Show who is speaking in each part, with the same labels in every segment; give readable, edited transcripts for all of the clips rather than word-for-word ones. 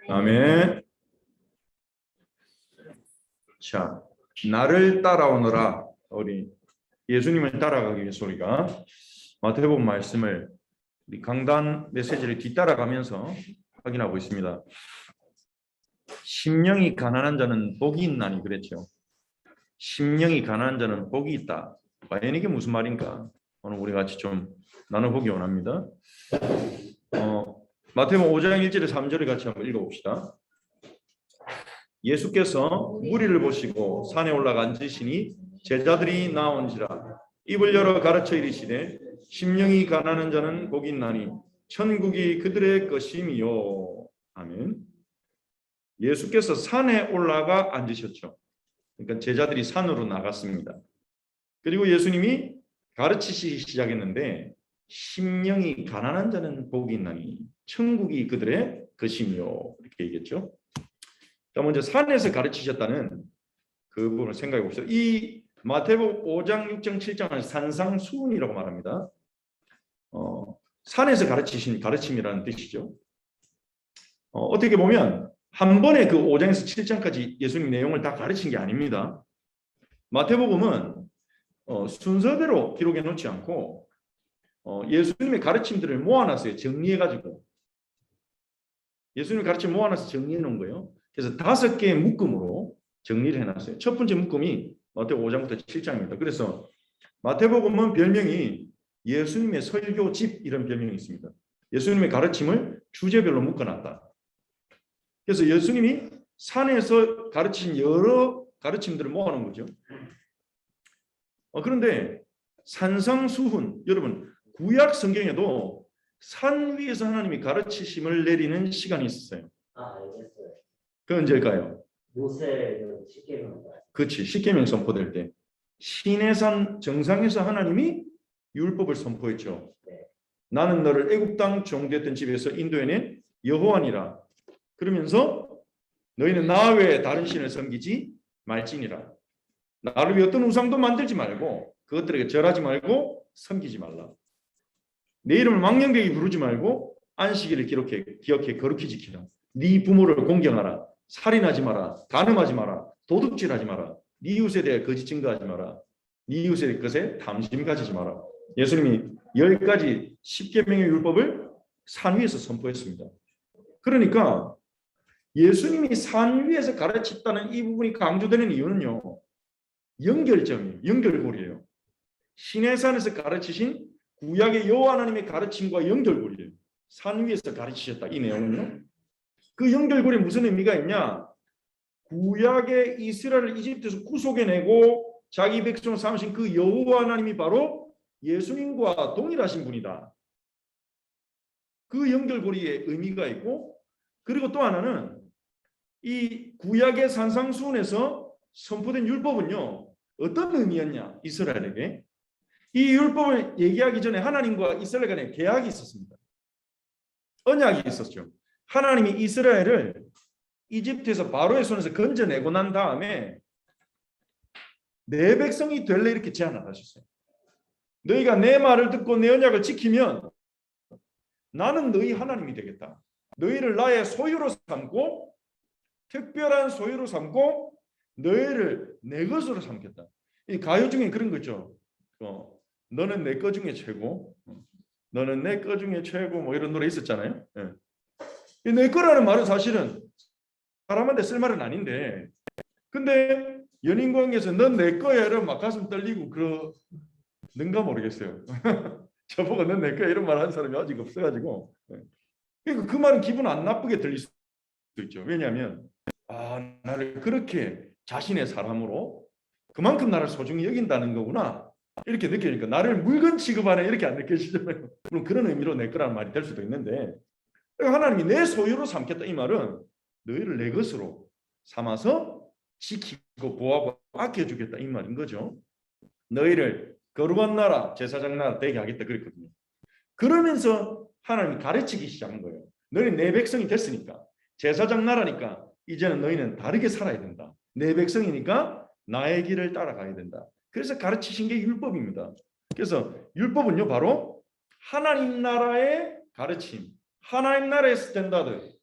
Speaker 1: 아멘. 자, 나를 따라오너라. 우리 예수님을 따라가기 위해서 우리가 마태복음 말씀을 우리 강단 메시지를 뒤따라가면서 확인하고 있습니다. 심령이 가난한 자는 복이 있나니 그랬죠. 심령이 가난한 자는 복이 있다. 과연 이게 무슨 말인가? 오늘 우리 같이 좀 나눠보기 원합니다. 마태복음 5장 1절에 3절을 같이 한번 읽어봅시다. 예수께서 무리를 보시고 산에 올라가 앉으시니 제자들이 나온지라 입을 열어 가르쳐 이르시되 심령이 가난한 자는 복이 있나니 천국이 그들의 것임이요. 아멘. 예수께서 산에 올라가 앉으셨죠. 그러니까 제자들이 산으로 나갔습니다. 그리고 예수님이 가르치시기 시작했는데 심령이 가난한 자는 복이 있나니 천국이 그들의 것이며 이렇게 얘기했죠. 자, 먼저 산에서 가르치셨다는 그 부분을 생각해 봅시다. 이 마태복음 5장, 6장, 7장을 산상수훈이라고 말합니다. 산에서 가르치신 가르침이라는 뜻이죠. 어떻게 보면 한 번에 그 5장에서 7장까지 예수님 내용을 다 가르친 게 아닙니다. 마태복음은 순서대로 기록해 놓지 않고 예수님의 가르침들을 모아놨어요. 정리해가지고. 예수님의 가르침 모아놔서 정리해 놓은 거예요. 그래서 5개의 묶음으로 정리를 해놨어요. 첫 번째 묶음이 마태복음 5장부터 7장입니다. 그래서 마태복음은 별명이 예수님의 설교집 이런 별명이 있습니다. 예수님의 가르침을 주제별로 묶어놨다. 그래서 예수님이 산에서 가르친 여러 가르침들을 모아놓은 거죠. 그런데 산상수훈, 여러분 구약 성경에도 산 위에서 하나님이 가르치심을 내리는 시간이 있었어요.
Speaker 2: 알겠어요.
Speaker 1: 그 언제일까요?
Speaker 2: 모세의 십계명.
Speaker 1: 그렇지. 십계명 선포될 때 시내산 정상에서 하나님이 율법을 선포했죠.
Speaker 2: 네.
Speaker 1: 나는 너를 애굽 땅 종되었던 집에서 인도해낸 여호와니라. 그러면서 너희는 나 외에 다른 신을 섬기지 말지니라. 나를 위해 어떤 우상도 만들지 말고 그것들에게 절하지 말고 섬기지 말라. 내 이름을 망령되게 부르지 말고 안식일을 기억해 거룩히 지키라. 네 부모를 공경하라. 살인하지 마라. 간음하지 마라. 도둑질하지 마라. 네 이웃에 대해 거짓 증거하지 마라. 네 이웃의 것에 탐심 가지지 마라. 예수님이 10가지 십계명의 율법을 산 위에서 선포했습니다. 그러니까 예수님이 산 위에서 가르쳤다는 이 부분이 강조되는 이유는요. 연결점이에요. 연결고리예요. 시내산에서 가르치신 구약의 여호와 하나님의 가르침과 연결고리예요. 산 위에서 가르치셨다. 이 내용은요. 그 연결고리에 무슨 의미가 있냐? 구약의 이스라엘을 이집트에서 구속해내고 자기 백성을 삼으신 그 여호와 하나님이 바로 예수님과 동일하신 분이다. 그 연결고리에 의미가 있고, 그리고 또 하나는 이 구약의 산상수훈에서 선포된 율법은요. 어떤 의미였냐? 이스라엘에게. 이 율법을 얘기하기 전에 하나님과 이스라엘 간에 계약이 있었습니다. 언약이 있었죠. 하나님이 이스라엘을 이집트에서 바로의 손에서 건져내고 난 다음에 내 백성이 될래 이렇게 제안을 하셨어요. 너희가 내 말을 듣고 내 언약을 지키면 나는 너희 하나님이 되겠다. 너희를 나의 소유로 삼고 특별한 소유로 삼고 너희를 내 것으로 삼겠다. 이 가요 중에 그런 거 있죠. 너는 내 거 중에 최고, 너는 내 거 중에 최고 뭐 이런 노래 있었잖아요. 이 내 거라는 말은 사실은 사람한테 쓸 말은 아닌데, 근데 연인 관계에서 넌 내 거야 이러면 막 가슴 떨리고 그러는가 모르겠어요. 저보고 넌 내 거야 이런 말 하는 사람이 아직 없어가지고. 그러니까 그 말은 기분 안 나쁘게 들릴 수도 있죠. 왜냐하면 나를 그렇게 자신의 사람으로 그만큼 나를 소중히 여긴다는 거구나 이렇게 느끼니까 나를 물건 취급하네 이렇게 안 느껴지잖아요. 물론 그런 의미로 내 거라는 말이 될 수도 있는데, 하나님이 내 소유로 삼겠다 이 말은 너희를 내 것으로 삼아서 지키고 보호하고 아껴주겠다 이 말인 거죠. 너희를 거룩한 나라 제사장 나라 되게 하겠다 그랬거든요. 그러면서 하나님이 가르치기 시작한 거예요. 너희는 내 백성이 됐으니까 제사장 나라니까 이제는 너희는 다르게 살아야 된다. 내 백성이니까 나의 길을 따라가야 된다. 그래서 가르치신 게 율법입니다. 그래서 율법은요 바로 하나님 나라의 가르침, 하나님 나라의 스탠다드,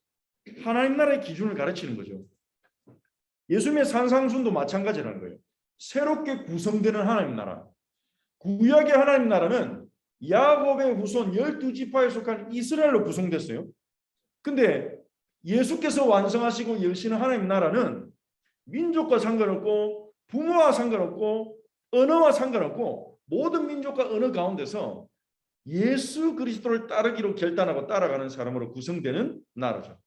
Speaker 1: 하나님 나라의 기준을 가르치는 거죠. 예수님의 산상순도 마찬가지라는 거예요. 새롭게 구성되는 하나님 나라. 구약의 하나님 나라는 야곱의 후손 12지파에 속한 이스라엘로 구성됐어요. 근데 예수께서 완성하시고 여시는 하나님 나라는 민족과 상관없고 부모와 상관없고 언어와 상관없고 모든 민족과 언어 가운데서 예수 그리스도를 따르기로 결단하고 따라가는 사람으로 구성되는 나라죠.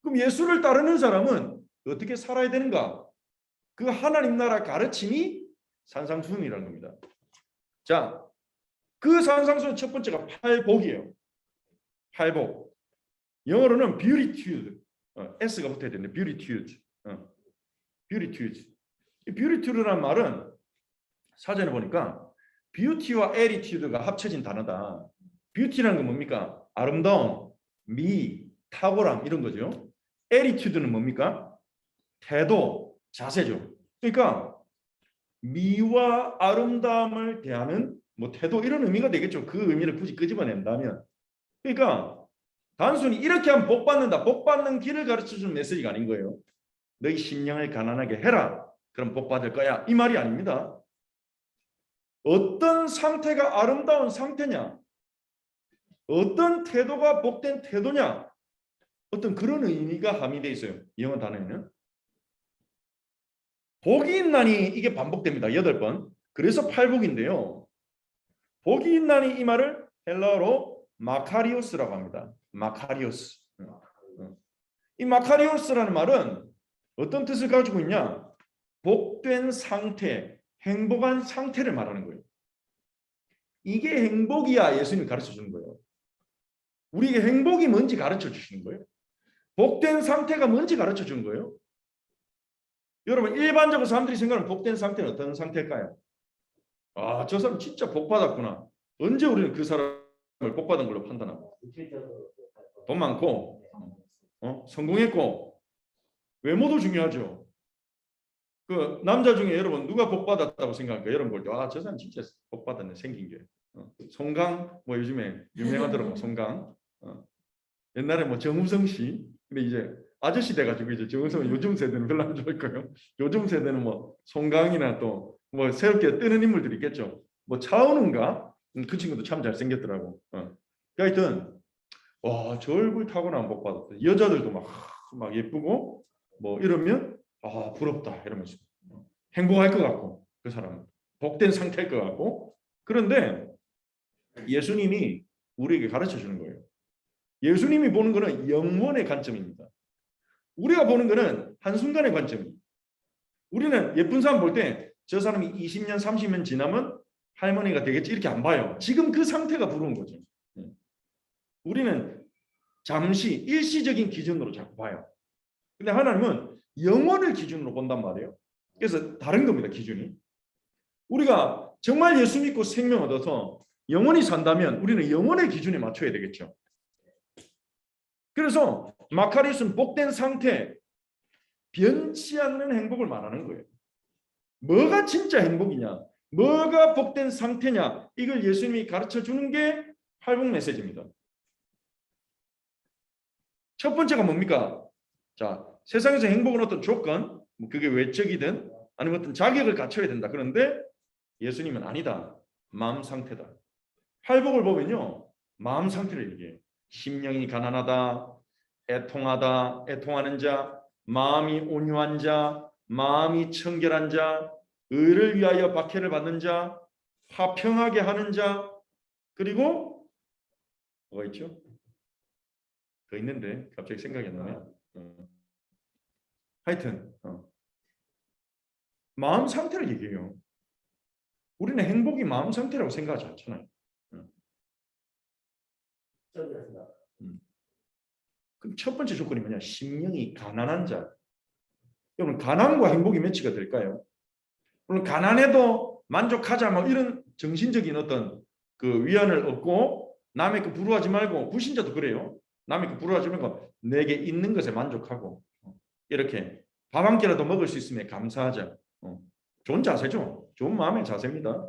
Speaker 1: 그럼 예수를 따르는 사람은 어떻게 살아야 되는가? 그 하나님 나라 가르침이 산상수훈이라는 겁니다. 자, 그 산상수훈 첫 번째가 팔복이에요. 팔복. 영어로는 beatitude. S가 붙어야 되는데 beatitude. beatitude. 이 beatitude라는 말은 사전에 보니까 beauty와 attitude가 합쳐진 단어다. beauty라는 건 뭡니까? 아름다움, 미, 탁월함 이런 거죠. attitude는 뭡니까? 태도, 자세죠. 그러니까 미와 아름다움을 대하는 뭐 태도 이런 의미가 되겠죠. 그 의미를 굳이 끄집어낸다면. 그러니까 단순히 이렇게 하면 복 받는다. 복 받는 길을 가르쳐주는 메시지가 아닌 거예요. 너희 심령을 가난하게 해라. 그럼 복 받을 거야. 이 말이 아닙니다. 어떤 상태가 아름다운 상태냐? 어떤 태도가 복된 태도냐? 어떤 그런 의미가 함의되어 있어요. 영어 단어에는. 복이 있나니 이게 반복됩니다. 8번. 그래서 팔복인데요. 복이 있나니 이 말을 헬라어로 마카리오스라고 합니다. 마카리오스. 이 마카리오스라는 말은 어떤 뜻을 가지고 있냐? 복된 상태, 행복한 상태를 말하는 거예요. 이게 행복이야 예수님이 가르쳐 주는 거예요. 우리에게 행복이 뭔지 가르쳐 주시는 거예요. 복된 상태가 뭔지 가르쳐 주는 거예요. 여러분 일반적으로 사람들이 생각하는 복된 상태는 어떤 상태일까요? 아, 저 사람 진짜 복 받았구나. 언제 우리는 그 사람을 복 받은 걸로 판단하고? 돈 많고, 성공했고, 외모도 중요하죠. 그 남자 중에 여러분 누가 복 받았다고 생각할까요? 여러분 볼 때, 아, 저 사람 진짜 복 받았네 생긴 게. 송강 뭐 요즘에 유명하더라고 뭐 송강. 옛날에 뭐 정우성 씨, 근데 이제 아저씨 돼가지고 이제 정우성은 요즘 세대는 별로 안 좋아할 거예요. 요즘 세대는 뭐 송강이나 또 뭐 새롭게 뜨는 인물들이 있겠죠. 뭐 차은우인가? 그 친구도 참 잘생겼더라고. 하여튼 와, 저 얼굴 타고나면 복 받았다. 여자들도 막 예쁘고 뭐 이러면 아 부럽다 이러면서 행복할 것 같고 그 사람은 복된 상태일 것 같고. 그런데 예수님이 우리에게 가르쳐 주는 거예요. 예수님이 보는 거는 영원의 관점입니다. 우리가 보는 거는 한순간의 관점이에요. 우리는 예쁜 사람 볼 때 저 사람이 20년 30년 지나면 할머니가 되겠지 이렇게 안 봐요. 지금 그 상태가 부러운 거죠. 우리는 잠시 일시적인 기준으로 자꾸 봐요. 근데 하나님은 영원을 기준으로 본단 말이에요. 그래서 다른 겁니다. 기준이. 우리가 정말 예수 믿고 생명 얻어서 영원히 산다면 우리는 영원의 기준에 맞춰야 되겠죠. 그래서 마카리오스는 복된 상태, 변치 않는 행복을 말하는 거예요. 뭐가 진짜 행복이냐, 뭐가 복된 상태냐, 이걸 예수님이 가르쳐 주는 게 팔복 메시지입니다. 첫 번째가 뭡니까? 자, 세상에서 행복은 어떤 조건, 뭐 그게 외적이든 아니면 어떤 자격을 갖춰야 된다. 그런데 예수님은 아니다. 마음 상태다. 팔복을 보면요, 마음 상태를 얘기해요. 심령이 가난하다, 애통하다, 애통하는 자, 마음이 온유한 자, 마음이 청결한 자, 의를 위하여 박해를 받는 자, 화평하게 하는 자, 그리고 뭐가 있죠? 더 있는데 갑자기 생각이 안 나네. 하여튼 마음 상태를 얘기해요. 우리는 행복이 마음 상태라고 생각하지 않잖아요. 그럼 첫 번째 조건이 뭐냐? 심령이 가난한 자. 여러분 가난과 행복이 매치가 될까요? 물론 가난해도 만족하자 뭐 이런 정신적인 어떤 그 위안을 얻고 남의 그 부러워하지 말고, 불신자도 그래요. 남의 그 부러워하지 말고 내게 있는 것에 만족하고 이렇게 밥 한 끼라도 먹을 수 있으면 감사하자. 좋은 자세죠. 좋은 마음의 자세입니다.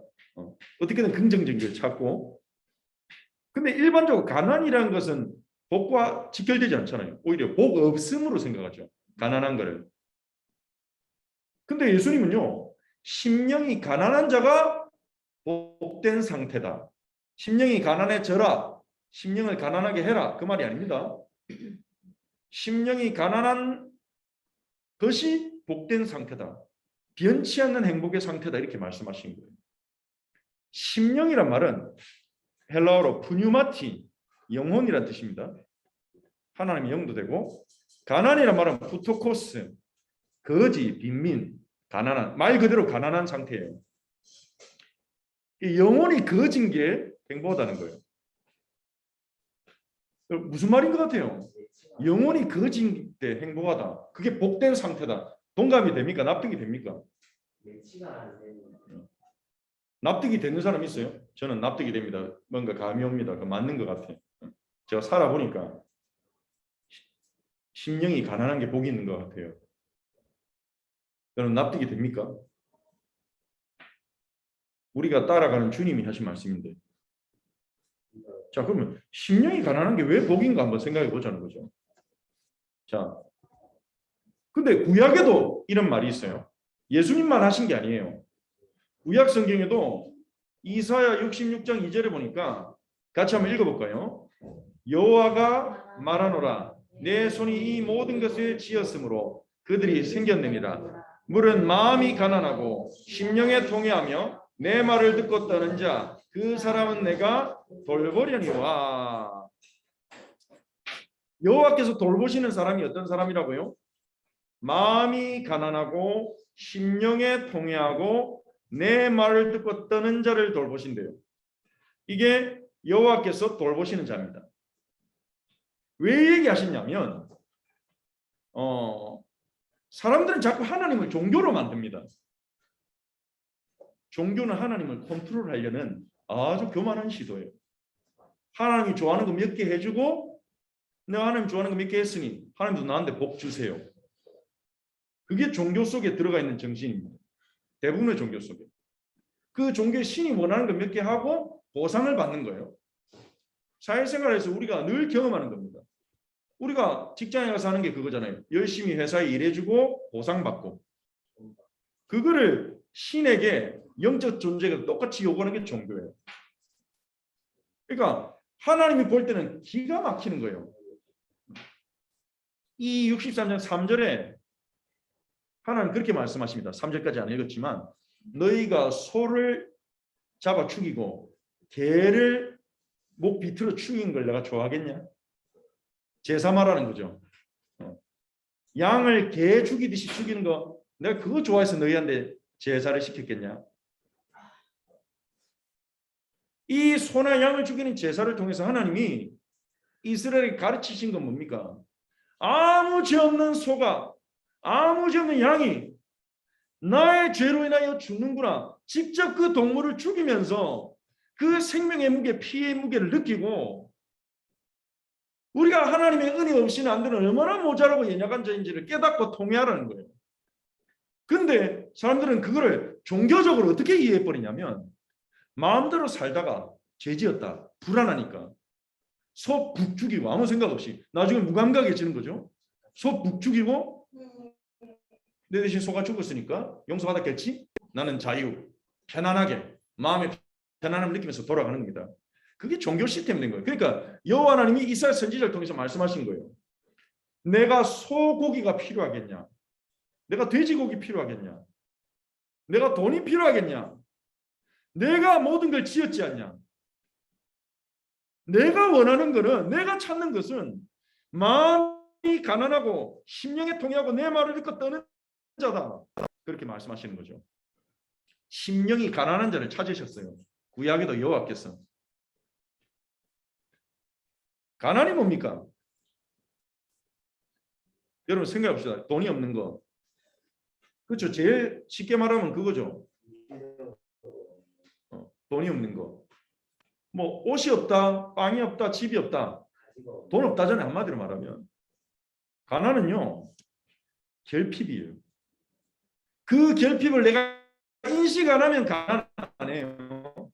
Speaker 1: 어떻게든 긍정적인 걸 찾고. 근데 일반적으로 가난이라는 것은 복과 직결되지 않잖아요. 오히려 복 없음으로 생각하죠. 가난한 거를. 근데 예수님은요. 심령이 가난한 자가 복된 상태다. 심령이 가난해져라. 심령을 가난하게 해라. 그 말이 아닙니다. 심령이 가난한 것이 복된 상태다. 변치 않는 행복의 상태다. 이렇게 말씀하신 거예요. 심령이란 말은 헬라어로 푸뉴마티, 영혼이란 뜻입니다. 하나님의 영도 되고, 가난이란 말은 푸토코스, 거지, 빈민, 가난한, 말 그대로 가난한 상태예요. 이 영혼이 거진 게 행복하다는 거예요. 무슨 말인 것 같아요? 영혼이 거진 때 행복하다. 그게 복된 상태다. 동감이 됩니까? 납득이 됩니까?
Speaker 2: 매치가 안 되는.
Speaker 1: 납득이 되는 사람 있어요? 저는 납득이 됩니다. 뭔가 감이 옵니다. 그 맞는 것 같아요. 제가 살아보니까 심령이 가난한 게 복이 있는 것 같아요. 여러분 납득이 됩니까? 우리가 따라가는 주님이 하신 말씀인데. 자, 그러면 심령이 가난한 게 왜 복인가 한번 생각해 보자는 거죠. 자, 근데 구약에도 이런 말이 있어요. 예수님만 하신 게 아니에요. 구약 성경에도 이사야 66장 2절에 보니까 같이 한번 읽어볼까요? 여호와가 말하노라 내 손이 이 모든 것을 지었으므로 그들이 생겼느니라. 물은 마음이 가난하고 심령에 통회하며 내 말을 듣고 떠는 자 그 사람은 내가 돌보려니와. 여호와께서 돌보시는 사람이 어떤 사람이라고요? 마음이 가난하고 심령에 통회하고 내 말을 듣고 떠는 자를 돌보신대요. 이게 여호와께서 돌보시는 자입니다. 왜 얘기하시냐면 사람들은 자꾸 하나님을 종교로 만듭니다. 종교는 하나님을 컨트롤하려는 아주 교만한 시도예요. 하나님이 좋아하는 거 몇 개 해주고 내가 하나님 좋아하는 거 몇 개 했으니 하나님도 나한테 복 주세요. 그게 종교 속에 들어가 있는 정신입니다. 대부분의 종교 속에. 그 종교의 신이 원하는 거 몇 개 하고 보상을 받는 거예요. 사회생활에서 우리가 늘 경험하는 겁니다. 우리가 직장에 가서 하는 게 그거잖아요. 열심히 회사에 일해주고 보상받고. 그거를 신에게 영적 존재가 똑같이 요구하는 게 종교예요. 그러니까 하나님이 볼 때는 기가 막히는 거예요. 이 63장 3절에 하나님 그렇게 말씀하십니다. 3절까지 안 읽었지만 너희가 소를 잡아 죽이고 개를 목 비틀어 죽인 걸 내가 좋아하겠냐? 제사 말하는 거죠. 양을 개 죽이듯이 죽이는 거 내가 그거 좋아해서 너희한테 제사를 시켰겠냐? 이 소나 양을 죽이는 제사를 통해서 하나님이 이스라엘에 가르치신 건 뭡니까? 아무 죄 없는 소가 아무 죄 없는 양이 나의 죄로 인하여 죽는구나. 직접 그 동물을 죽이면서 그 생명의 무게, 피의 무게를 느끼고 우리가 하나님의 은혜 없이는 안 되는 얼마나 모자라고 연약한 자인지를 깨닫고 통회하라는 거예요. 근데 사람들은 그거를 종교적으로 어떻게 이해해버리냐면 마음대로 살다가 죄지었다. 불안하니까 소 북 죽이고 아무 생각 없이 나중에 무감각해지는 거죠. 소 북 죽이고 내 대신 소가 죽었으니까 용서받았겠지? 나는 자유, 편안하게 마음의 편안함을 느끼면서 돌아가는 겁니다. 그게 종교 시스템이 된 거예요. 그러니까 여호와 하나님이 이사야 선지자를 통해서 말씀하신 거예요. 내가 소고기가 필요하겠냐? 내가 돼지고기 필요하겠냐? 내가 돈이 필요하겠냐? 내가 모든 걸 지었지 않냐? 내가 원하는 것은 내가 찾는 것은 마음이 가난하고 심령에 통해하고 내 말을 듣고 떠는 자다. 그렇게 말씀하시는 거죠. 심령이 가난한 자를 찾으셨어요. 구약에도 여호와께서. 가난이 뭡니까? 여러분 생각해 봅시다. 돈이 없는 거. 그렇죠. 제일 쉽게 말하면 그거죠. 돈이 없는 거. 뭐 옷이 없다, 빵이 없다, 집이 없다. 돈 없다잖아요. 한마디로 말하면. 가난은요. 결핍이에요. 그 결핍을 내가 인식 안 하면 가난 안 해요.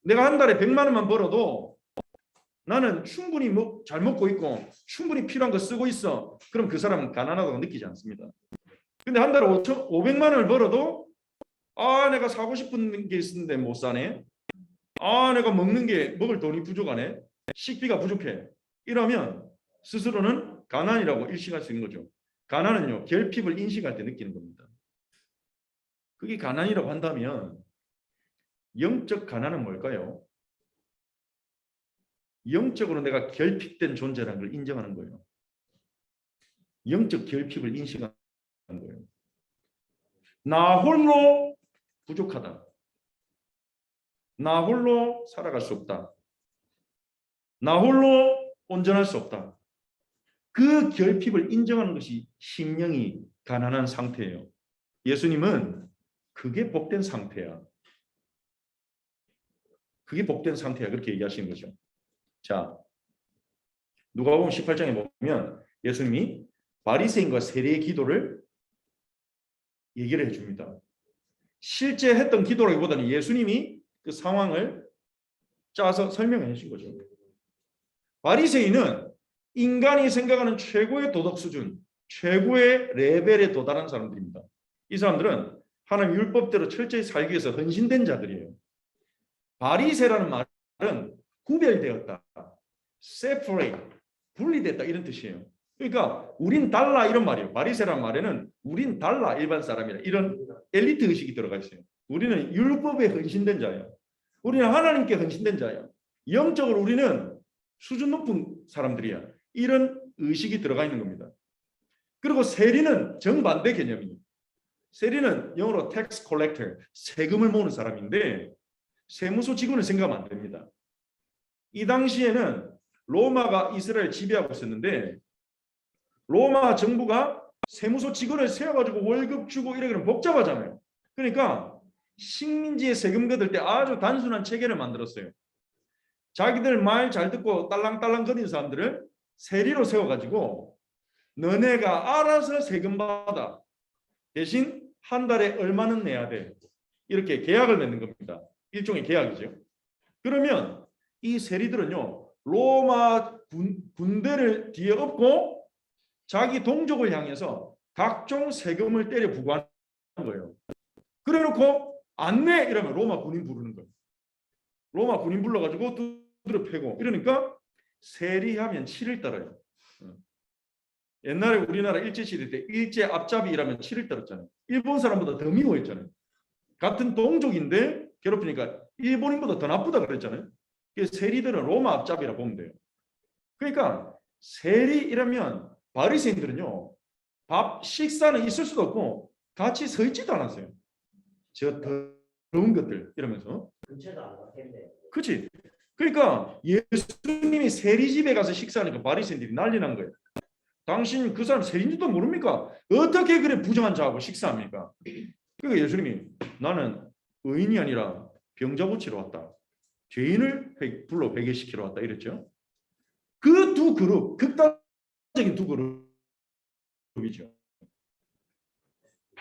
Speaker 1: 내가 한 달에 100만 원만 벌어도 나는 충분히 잘 먹고 있고 충분히 필요한 거 쓰고 있어. 그럼 그 사람은 가난하다고 느끼지 않습니다. 근데 한 달에 500만 원을 벌어도 내가 사고 싶은 게 있는데 못 사네. 내가 먹을 돈이 부족하네. 식비가 부족해. 이러면 스스로는 가난이라고 일식할 수 있는 거죠. 가난은요, 결핍을 인식할 때 느끼는 겁니다. 그게 가난이라고 한다면 영적 가난은 뭘까요? 영적으로 내가 결핍된 존재라는 걸 인정하는 거예요. 영적 결핍을 인식하는 거예요. 나 홀로 부족하다. 나 홀로 살아갈 수 없다. 나 홀로 온전할 수 없다. 그 결핍을 인정하는 것이 심령이 가난한 상태예요. 예수님은 그게 복된 상태야. 그게 복된 상태야. 그렇게 얘기하시는 거죠. 자, 누가복음 18장에 보면 예수님이 바리새인과 세리의 기도를 얘기를 해줍니다. 실제 했던 기도라기보다는 예수님이 그 상황을 짜서 설명해 주신 거죠. 바리새인은 인간이 생각하는 최고의 도덕 수준, 최고의 레벨에 도달한 사람들입니다. 이 사람들은 하나님 율법대로 철저히 살기 위해서 헌신된 자들이에요. 바리새라는 말은 구별되었다, separate, 분리됐다 이런 뜻이에요. 그러니까 우린 달라 이런 말이에요. 바리새라는 말에는 우린 달라 일반 사람이라 이런 엘리트 의식이 들어가 있어요. 우리는 율법에 헌신된 자예요. 우리는 하나님께 헌신된 자예요. 영적으로 우리는 수준 높은 사람들이야. 이런 의식이 들어가 있는 겁니다. 그리고 세리는 정반대 개념이에요. 세리는 영어로 tax collector, 세금을 모으는 사람인데 세무서 직원을 생각하면 안 됩니다. 이 당시에는 로마가 이스라엘 지배하고 있었는데 로마 정부가 세무서 직원을 세워가지고 월급 주고 이러기는 복잡하잖아요. 그러니까 식민지에 세금 걷을 때 아주 단순한 체계를 만들었어요. 자기들 말 잘 듣고 딸랑딸랑 거리는 사람들을 세리로 세워가지고 너네가 알아서 세금 받아. 대신 한 달에 얼마는 내야 돼. 이렇게 계약을 맺는 겁니다. 일종의 계약이죠. 그러면 이 세리들은요. 로마 군대를 뒤에 업고 자기 동족을 향해서 각종 세금을 때려 부과하는 거예요. 그래놓고 안 내! 이러면 로마 군인 부르는 거예요. 로마 군인 불러가지고 두드려 패고 이러니까 세리하면 치를 떨어요. 옛날에 우리나라 일제시대 때 일제 앞잡이 일하면 치를 떨었잖아요. 일본 사람보다 더 미워했잖아요. 같은 동족인데 괴롭히니까 일본인보다 더 나쁘다 그랬잖아요. 세리들은 로마 앞잡이라 보면 돼요. 그러니까 세리이라면 바리새인들은요. 식사는 있을 수도 없고 같이 서 있지도 않았어요. 저 더러운 것들 이러면서.
Speaker 2: 근처도 안 갔겠네.
Speaker 1: 그렇지. 그러니까 예수님이 세리집에 가서 식사하니까 바리새인들이 난리 난 거예요. 당신 그 사람 세리인지도 모릅니까? 어떻게 그래 부정한 자하고 식사합니까? 그러니까 예수님이 나는 의인이 아니라 병자 고치러 왔다. 죄인을 불러 회개시키러 왔다 이랬죠. 그 두 그룹, 극단적인 두 그룹이죠.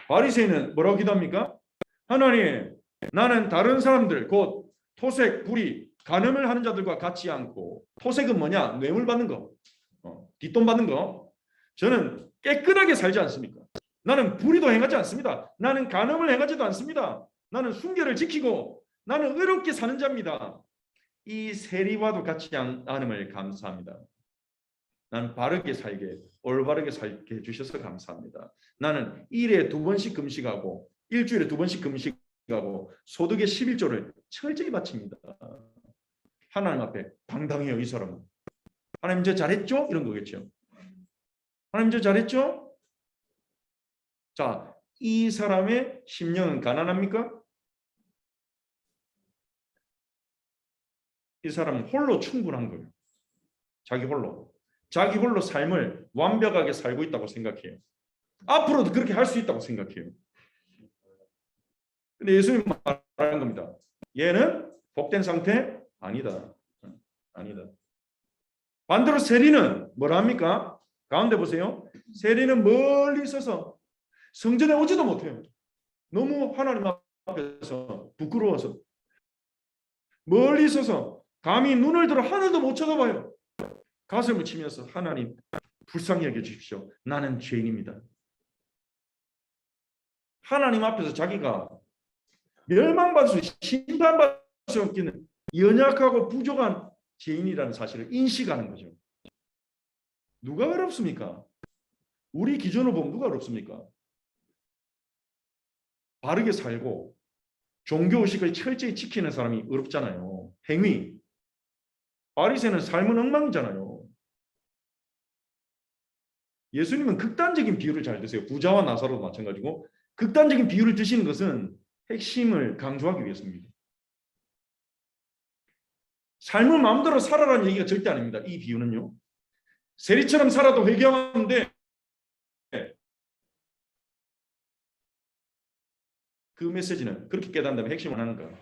Speaker 1: 바리새인은 뭐라고 기도합니까? 하나님, 나는 다른 사람들 곧 토색, 불의, 간음을 하는 자들과 같지 않고 토색은 뭐냐? 뇌물 받는 거, 뒷돈 받는 거. 저는 깨끗하게 살지 않습니까? 나는 불의도 행하지 않습니다. 나는 간음을 행하지도 않습니다. 나는 순결을 지키고 나는 의롭게 사는 자입니다. 이 세리와도 같지 않음을 감사합니다. 나는 바르게 살게, 올바르게 살게 해주셔서 감사합니다. 나는 일에 2번씩 금식하고 일주일에 2번씩 금식하고 소득의 11조를 철저히 바칩니다. 하나님 앞에 당당해요. 이 사람은. 하나님 저 잘했죠? 이런 거겠죠. 하나님 저 잘했죠? 자, 이 사람의 심령은 가난합니까? 이 사람은 홀로 충분한 거예요. 자기 홀로 삶을 완벽하게 살고 있다고 생각해요. 앞으로도 그렇게 할 수 있다고 생각해요. 근데 예수님이 말하는 겁니다. 얘는 복된 상태? 아니다. 아니다. 반대로 세리는 뭐라 합니까? 가운데 보세요. 세리는 멀리 있어서 성전에 오지도 못해요. 너무 하나님 앞에서 부끄러워서 멀리 있어서 감히 눈을 들어 하늘도 못 쳐다봐요. 가슴을 치면서 하나님 불쌍히 여겨주십시오. 나는 죄인입니다. 하나님 앞에서 자기가 멸망받을 수, 심판받을 수 없기는 연약하고 부족한 죄인이라는 사실을 인식하는 거죠. 누가 어렵습니까? 우리 기준으로 보면 누가 어렵습니까? 바르게 살고 종교의식을 철저히 지키는 사람이 어렵잖아요. 행위. 바리새는 삶은 엉망이잖아요. 예수님은 극단적인 비유를 잘 드세요. 부자와 나사로도 마찬가지고 극단적인 비유를 드시는 것은 핵심을 강조하기 위해서입니다. 삶을 마음대로 살아라는 얘기가 절대 아닙니다. 이 비유는요. 세리처럼 살아도 회개하는데 그 메시지는 그렇게 깨닫는다면 핵심을 하는 거예요.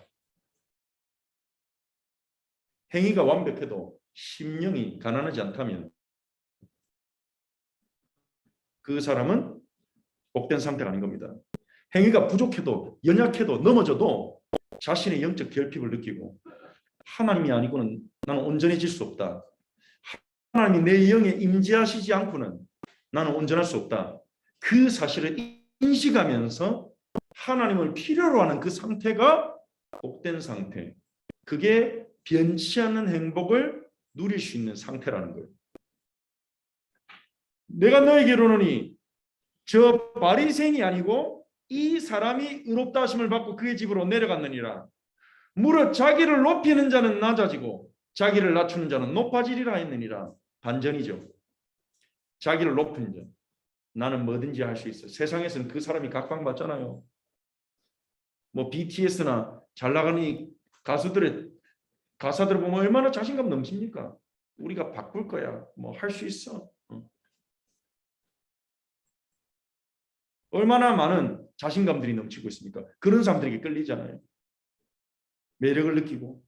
Speaker 1: 행위가 완벽해도 심령이 가난하지 않다면 그 사람은 복된 상태가 아닌 겁니다. 행위가 부족해도 연약해도 넘어져도 자신의 영적 결핍을 느끼고 하나님이 아니고는 나는 온전해질 수 없다. 하나님이 내 영에 임재하시지 않고는 나는 온전할 수 없다. 그 사실을 인식하면서 하나님을 필요로 하는 그 상태가 복된 상태. 그게 변치 않는 행복을 누릴 수 있는 상태라는 거예요. 내가 너에게 이르노니 저 바리새인이 아니고 이 사람이 의롭다 하심을 받고 그의 집으로 내려갔느니라. 무릇 자기를 높이는 자는 낮아지고 자기를 낮추는 자는 높아지리라 했느니라. 반전이죠. 자기를 높이는 자. 나는 뭐든지 할 수 있어. 세상에서는 그 사람이 각광받잖아요. 뭐 BTS나 잘 나가는 이 가수들의 가사들을 보면 얼마나 자신감 넘칩니까? 우리가 바꿀 거야. 뭐 할 수 있어. 얼마나 많은 자신감들이 넘치고 있습니까? 그런 사람들에게 끌리잖아요. 매력을 느끼고.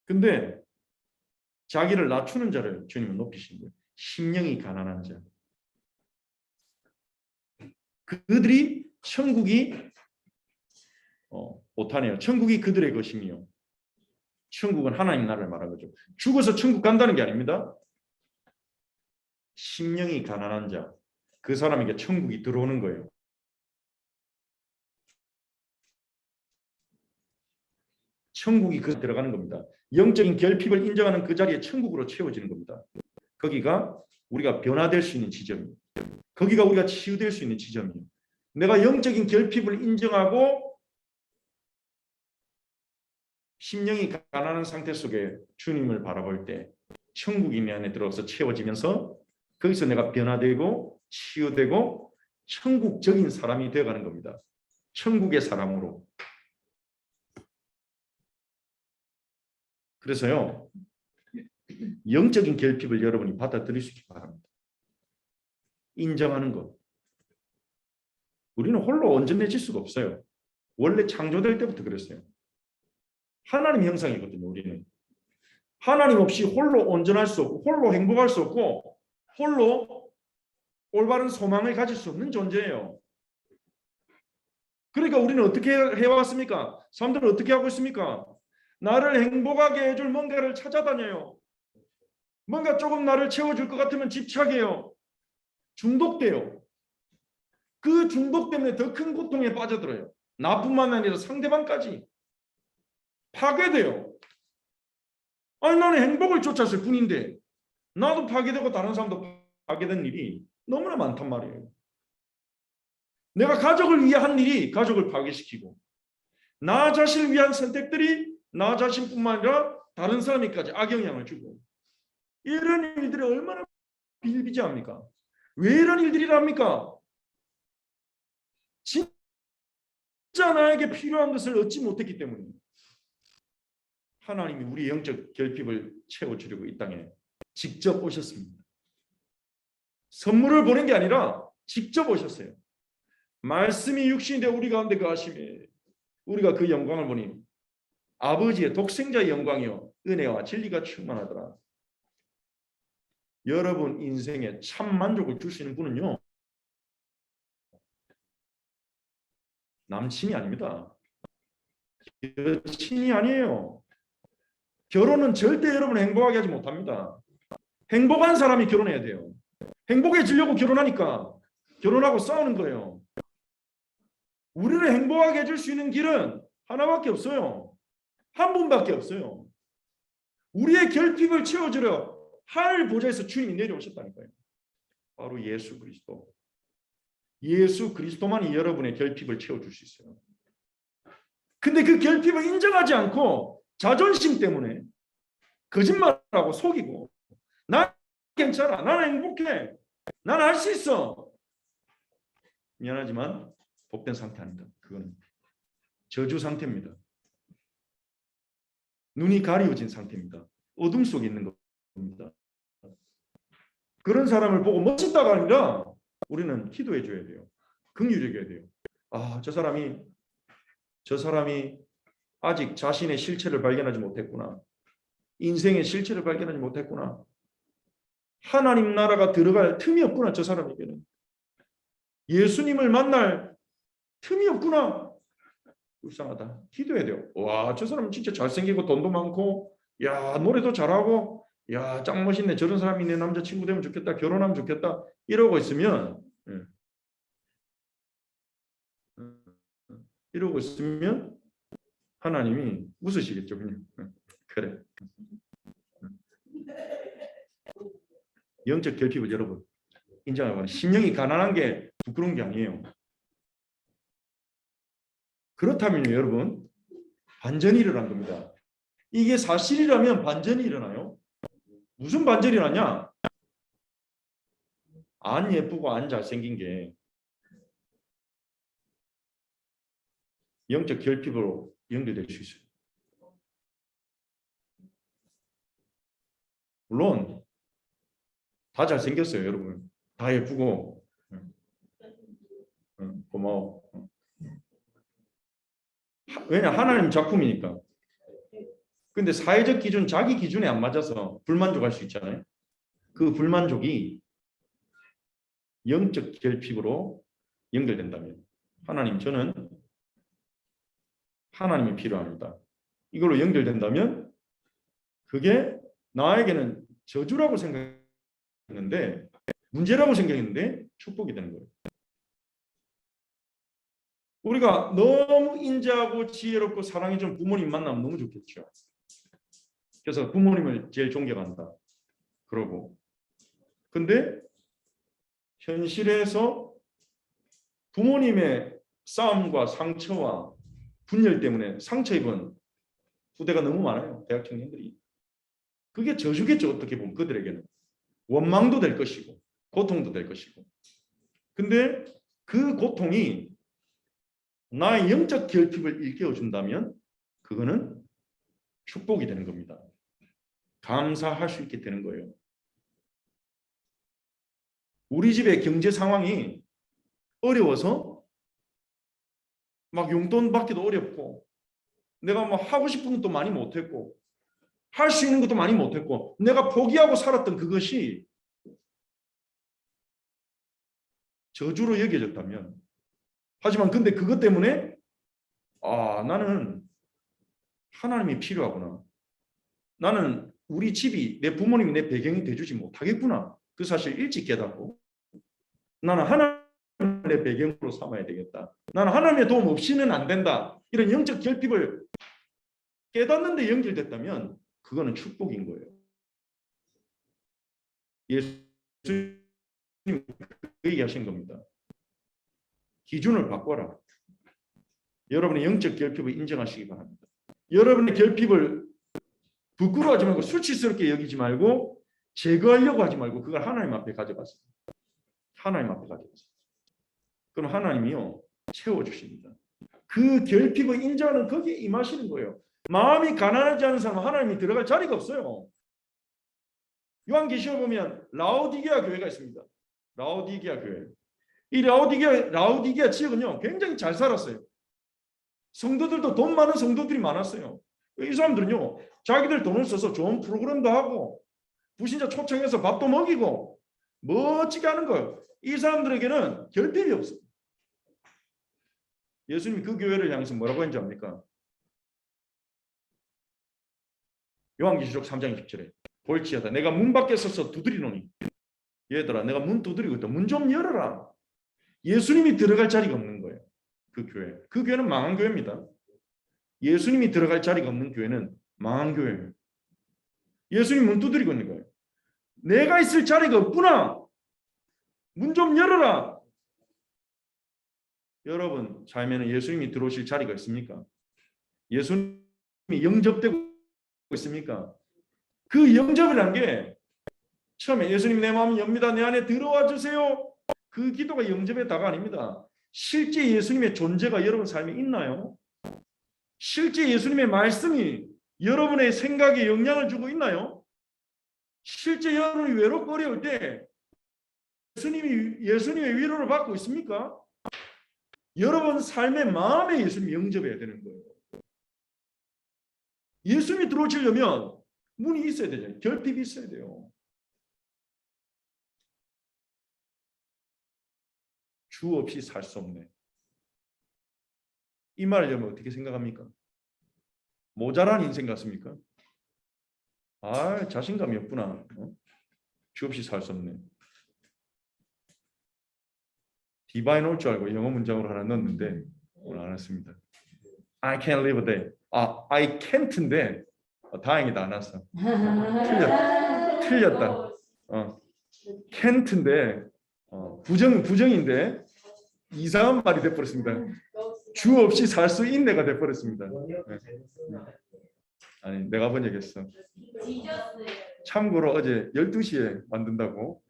Speaker 1: 근데 자기를 낮추는 자를 주님은 높이신 거예요. 심령이 가난한 자. 그들이 천국이 못하네요. 천국이 그들의 것이며 천국은 하나님 나라를 말하는 거죠. 죽어서 천국 간다는 게 아닙니다. 심령이 가난한 자, 그 사람에게 천국이 들어오는 거예요. 천국이 그 들어가는 겁니다. 영적인 결핍을 인정하는 그 자리에 천국으로 채워지는 겁니다. 거기가 우리가 변화될 수 있는 지점이에요. 거기가 우리가 치유될 수 있는 지점이에요. 내가 영적인 결핍을 인정하고 심령이 가난한 상태 속에 주님을 바라볼 때 천국이 내 안에 들어서 채워지면서 거기서 내가 변화되고 치유되고 천국적인 사람이 되어가는 겁니다. 천국의 사람으로. 그래서요. 영적인 결핍을 여러분이 받아들일 수 있기 바랍니다. 인정하는 것. 우리는 홀로 온전해질 수가 없어요. 원래 창조될 때부터 그랬어요. 하나님 형상이거든요. 우리는. 하나님 없이 홀로 온전할 수 없고 홀로 행복할 수 없고 홀로 올바른 소망을 가질 수 없는 존재예요. 그러니까 우리는 어떻게 해왔습니까? 사람들은 어떻게 하고 있습니까? 나를 행복하게 해줄 뭔가를 찾아다녀요. 뭔가 조금 나를 채워줄 것 같으면 집착해요. 중독돼요. 그 중독 때문에 더 큰 고통에 빠져들어요. 나뿐만 아니라 상대방까지 파괴돼요. 아니 나는 행복을 쫓았을 뿐인데 나도 파괴되고 다른 사람도 파괴된 일이 너무나 많단 말이에요. 내가 가족을 위해 한 일이 가족을 파괴시키고 나 자신을 위한 선택들이 나 자신뿐만 아니라 다른 사람에게까지 악영향을 주고 이런 일들이 얼마나 비일비재합니까? 왜 이런 일들이랍니까? 진짜 나에게 필요한 것을 얻지 못했기 때문에 하나님이 우리 영적 결핍을 채워주려고 이 땅에 직접 오셨습니다. 선물을 보낸 게 아니라 직접 오셨어요. 말씀이 육신이 되어 우리 가운데 거하심에 우리가 그 영광을 보니 아버지의 독생자의 영광이요 은혜와 진리가 충만하더라. 여러분 인생에 참 만족을 주시는 분은요 남친이 아닙니다. 여친이 아니에요. 결혼은 절대 여러분을 행복하게 하지 못합니다. 행복한 사람이 결혼해야 돼요. 행복해지려고 결혼하니까 결혼하고 싸우는 거예요. 우리를 행복하게 해줄 수 있는 길은 하나밖에 없어요. 한 분밖에 없어요. 우리의 결핍을 채워주려 하늘 보좌에서 주님이 내려오셨다니까요. 바로 예수 그리스도. 예수 그리스도만이 여러분의 결핍을 채워줄 수 있어요. 근데 그 결핍을 인정하지 않고 자존심 때문에 거짓말하고 속이고 난 괜찮아, 나는 행복해, 난 할 수 있어. 미안하지만 복된 상태 아니다. 그건 저주 상태입니다. 눈이 가리워진 상태입니다. 어둠 속에 있는 겁니다. 그런 사람을 보고 멋있다가 아니라 우리는 기도해 줘야 돼요. 긍휼히 여겨야 돼요. 아, 저 사람이 아직 자신의 실체를 발견하지 못했구나. 인생의 실체를 발견하지 못했구나. 하나님 나라가 들어갈 틈이 없구나. 저 사람에게는. 예수님을 만날 틈이 없구나. 불쌍하다. 기도해야 돼요. 와, 저 사람 진짜 잘생기고 돈도 많고, 야, 노래도 잘하고, 야, 짱 멋있네. 저런 사람이 내 남자친구 되면 좋겠다. 결혼하면 좋겠다. 이러고 있으면 하나님이 웃으시겠죠. 그냥. 그래. 영적 결핍을 여러분 인정하고, 심령이 가난한 게 부끄러운 게 아니에요. 그렇다면 여러분 반전이 일어난 겁니다. 이게 사실이라면 반전이 일어나요. 무슨 반전이 일어나냐? 안 예쁘고 안 잘생긴 게 영적 결핍으로 연결될 수 있어요. 물론 다 잘생겼어요. 여러분 다 예쁘고 고마워. 왜냐, 하나님 작품이니까. 근데 사회적 기준, 자기 기준에 안 맞아서 불만족할 수 있잖아요. 그 불만족이 영적 결핍으로 연결된다면 하나님, 저는 하나님이 필요합니다. 이걸로 연결된다면 그게 나에게는 저주라고 생각했는데, 문제라고 생각했는데 축복이 되는 거예요. 우리가 너무 인자하고 지혜롭고 사랑이 좀 부모님 만나면 너무 좋겠죠. 그래서 부모님을 제일 존경한다. 그러고 근데 현실에서 부모님의 싸움과 상처와 분열 때문에 상처 입은 후대가 너무 많아요. 대학 청년들이. 그게 저주겠죠. 어떻게 보면 그들에게는. 원망도 될 것이고 고통도 될 것이고. 근데 그 고통이 나의 영적 결핍을 일깨워준다면 그거는 축복이 되는 겁니다. 감사할 수 있게 되는 거예요. 우리 집의 경제 상황이 어려워서 막 용돈 받기도 어렵고, 내가 뭐 하고 싶은 것도 많이 못했고, 할 수 있는 것도 많이 못했고, 내가 포기하고 살았던 그것이 저주로 여겨졌다면, 하지만 근데 그것 때문에 나는 하나님이 필요하구나. 나는 우리 집이, 내 부모님이 내 배경이 돼주지 못하겠구나. 그 사실 일찍 깨닫고 나는 하나님의 배경으로 삼아야 되겠다. 나는 하나님의 도움 없이는 안 된다. 이런 영적 결핍을 깨닫는 데 연결됐다면 그거는 축복인 거예요. 예수님 그 얘기하신 겁니다. 기준을 바꿔라. 여러분의 영적 결핍을 인정하시기 바랍니다. 여러분의 결핍을 부끄러워하지 말고, 수치스럽게 여기지 말고, 제거하려고 하지 말고 그걸 하나님 앞에 가져가세요. 하나님 앞에 가져가세요. 그럼 하나님이요 채워주십니다. 그 결핍을 인정하는 거기에 임하시는 거예요. 마음이 가난하지 않은 사람은 하나님이 들어갈 자리가 없어요. 요한계시록 보면 라오디게아 교회가 있습니다. 라오디게아 교회. 이 라오디게아 지역은요 굉장히 잘 살았어요. 성도들도 돈 많은 성도들이 많았어요. 이 사람들은요 자기들 돈을 써서 좋은 프로그램도 하고 부신자 초청해서 밥도 먹이고 멋지게 하는 거예요. 이 사람들에게는 결핍이 없어요. 예수님이 그 교회를 향해서 뭐라고 했는지 압니까? 요한계시록 3장 10절에 볼지어다 내가 문 밖에 서서 두드리노니 얘들아 내가 문 두드리고 있다. 문 좀 열어라. 예수님이 들어갈 자리가 없는 거예요. 그 교회. 그 교회는 망한 교회입니다. 예수님이 들어갈 자리가 없는 교회는 망한 교회예요. 예수님 문 두드리고 있는 거예요. 내가 있을 자리가 없구나. 문 좀 열어라. 여러분 삶에는 예수님이 들어오실 자리가 있습니까? 예수님이 영접되고 있습니까? 그 영접이란 게 처음에 예수님 내 마음이 엽니다. 내 안에 들어와 주세요. 그 기도가 영접의 다가 아닙니다. 실제 예수님의 존재가 여러분 삶에 있나요? 실제 예수님의 말씀이 여러분의 생각에 영향을 주고 있나요? 실제 여러분이 외롭고 어려울 때 예수님의 위로를 받고 있습니까? 여러분 삶의 마음에 예수님이 영접해야 되는 거예요. 예수님이 들어오시려면 문이 있어야 되잖아요. 결핍이 있어야 돼요. 주 없이 살 수 없네. 이 말을 여러분 어떻게 생각합니까? 모자란 인생 같습니까? 아, 자신감이 없구나. 주 없이 살 수 없네. 디바인 올 줄 알고 영어 문장으로 하나 넣었는데 오늘 안 했습니다. I can't live a day. I can't인데 다행이다 안 왔어. 틀렸다. can't인데 부정인데 이상한 말이 돼버렸습니다. 주 없이 살 수 있네가 돼버렸습니다. 아니 내가 번역했어. 참고로 어제 12시에 만든다고.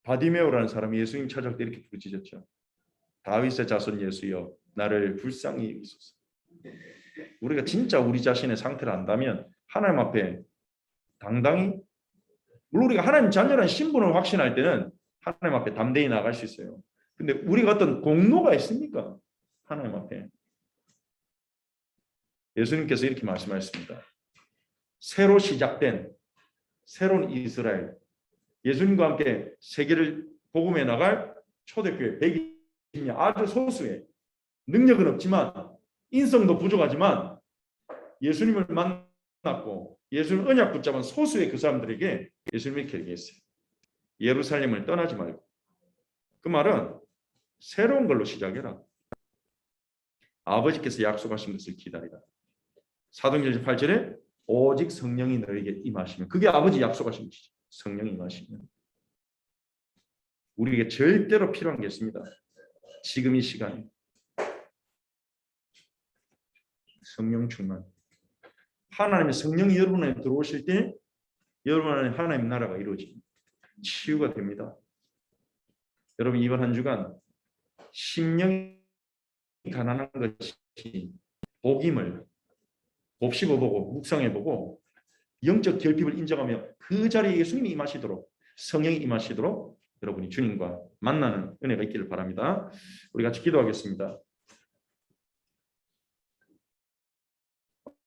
Speaker 1: 바디메오라는 사람이 예수님 찾아올 때 이렇게 부르짖었죠. 다윗의 자손 예수여 나를 불쌍히 여기소서. 우리가 진짜 우리 자신의 상태를 안다면 하나님 앞에 당당히 물론 우리가 하나님 자녀라는 신분을 확신할 때는 하나님 앞에 담대히 나갈 수 있어요. 근데 우리가 어떤 공로가 있습니까? 하나님 앞에. 예수님께서 이렇게 말씀하셨습니다. 새로 시작된 새로운 이스라엘 예수님과 함께 세계를 복음해 나갈 초대교회 120년 아주 소수의 능력은 없지만 인성도 부족하지만 예수님을 만났고 예수님 언약 붙잡은 소수의 그 사람들에게 예수님이 이렇게 얘기했어요. 예루살렘을 떠나지 말고. 그 말은 새로운 걸로 시작해라. 아버지께서 약속하신 것을 기다리라. 사도행전 8절에 오직 성령이 너에게 임하시면 그게 아버지 약속하신 것이죠. 성령이 임하시면 우리에게 절대로 필요한 게 있습니다. 지금 이 시간에 성령 충만. 하나님의 성령이 여러분 안에 들어오실 때 여러분 안에 하나님 나라가 이루어집니다. 치유가 됩니다. 여러분 이번 한 주간 심령이 가난한 것이 복임을 곱씹어보고 묵상해보고 영적 결핍을 인정하며 그 자리에 예수님이 임하시도록 성령이 임하시도록 여러분이 주님과 만나는 은혜가 있기를 바랍니다. 우리 같이 기도하겠습니다.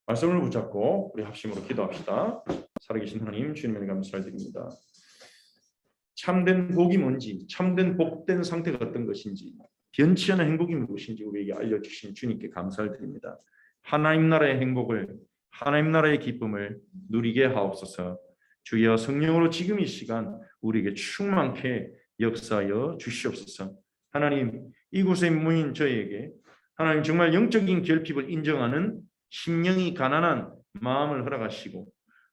Speaker 1: 말씀을 붙잡고 우리 합심으로 기도합시다. 살아계신 하나님 주님의 감사를 드립니다. 참된 복이 뭔지 참된 복된 상태가 어떤 것인지 변치 않은 행복이 무엇인지 우리에게 알려주신 주님께 감사를 드립니다. 하나님 나라의 행복을 하나님 나라의 기쁨을 누리게 하옵소서. 주여 성령으로 지금 이 시간 우리에게 충만케 역사하여 주시옵소서. 하나님 이곳에 모인 저에게 하나님 정말 영적인 결핍을 인정하는 심령이 가난한 마음을 허락하시고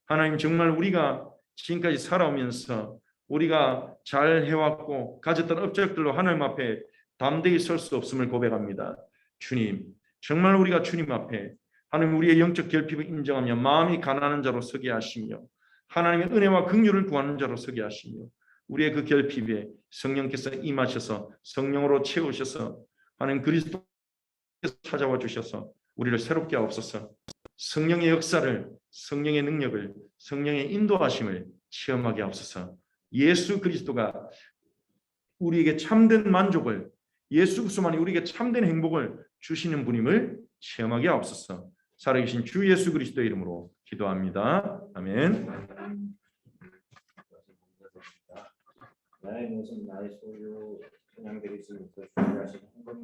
Speaker 1: 하나님 정말 우리가 지금까지 살아오면서 우리가 잘 해왔고 가졌던 업적들로 하나님 앞에 담대히 설 수 없음을 고백합니다. 주님 정말 우리가 주님 앞에 하나님 우리의 영적 결핍을 인정하며 마음이 가난한 자로 서게 하시며 하나님의 은혜와 긍휼을 구하는 자로 서게 하시며 우리의 그 결핍에 성령께서 임하셔서 성령으로 채우셔서 하나님 그리스도께서 찾아와 주셔서 우리를 새롭게 하옵소서. 성령의 역사를 성령의 능력을 성령의 인도하심을 체험하게 하옵소서. 예수 그리스도가 우리에게 참된 만족을 예수 그리스도만이 우리에게 참된 행복을 주시는 분임을 체험하게 하옵소서. 살아계신 주 예수 그리스도의 이름으로 기도합니다. 아멘.
Speaker 2: 나의 모습 나의 소유
Speaker 3: 찬양드릴 수 있도록 준비하신